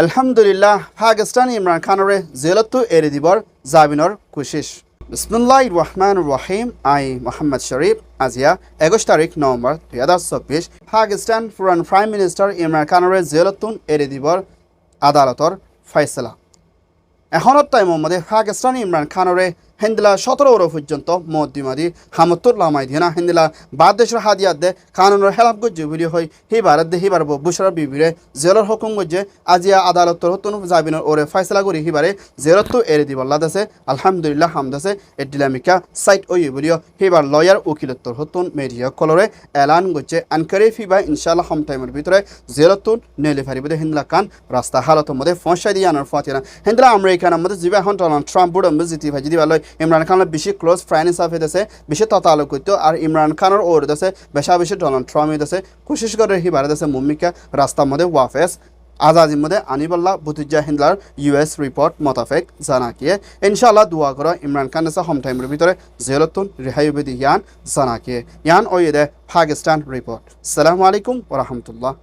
আলহামদুলিল্লাহ পাকিস্তান ইমরান খানরে জেলতো এড়ে দিবর জামিনর কোশিশ বিসমিল্লাহির রহমানির রহিম আই মোহাম্মদ শরীফ আজিয়া 21 তারিখ নভেম্বর 2024 পাকিস্তান পুরান প্রাইম মিনিস্টার ইমরান খানরে জেলতুন এড়ে দিবর আদালতর ফয়সালা এখনত টাইমের মধ্যে পাকিস্তান ইমরান খানরে হিন্দলা 17 পর্যন্ত মদ্দিমাদি হামতুল্লাহ মাইদিনা হিন্দলা বাদ দেশের হাদিয়াত দে কানুনের হেলাফ গজ্জে বলি হয় হিবারত দে হিবার বুশরা বিবিরে জেলর হুকুম গজ্জে আজিয়া আদালতর হতুন জামিনের ওরে ফয়সালা করি হিবারে জেলত এড়ে দিবল্লা দাসে আলহামদুলিল্লাহ হামদাসে এডিলামিকা সাইট ওই বলিও হিবার লয়ার উকিলত্তর হতুন মেডিয়া কলরে এলান গজ্জে আনকারে ফিবা ইনশাআল্লাহ হাম টাইমের ভিতরে জেলতুন নেলে ফারিবদে হিন্দলা কান রাস্তা হালতের মধ্যে ফসা দিয়ে আনার ফাতিনা হিন্দলা আমেরিকান মধ্যে জিবা হন ডোনাল্ড ট্রাম্প বুড়ম জিতি ভাজি দিবালয় ইমরান খানের বেশি ক্লোজ ফ্রেন্ড হিসাবে দেশে বেশি ততালুক করতো আর ইমরান খানের ওর দেশে বেশা বেশি ডোনাল্ড ট্রাম্প দেশে কোশিশ করে হিবার দেশে মুম্মিকা রাস্তার মধ্যে ওয়াফেস আজাজির মধ্যে আনিবাল্লাহ বুতুজ্জা হিন্দলার ইউএস রিপোর্ট মোতাবেক জানা কিয়ে ইনশাআল্লাহ দোয়া করো ইমরান খান দেশে হোম টাইমের ভিতরে জেলতুন রেহাই বেদি ইয়ান জানা কিয়ে ইয়ান ওই দে পাকিস্তান রিপোর্ট আসসালামু আলাইকুম ওয়া রাহমাতুল্লাহ।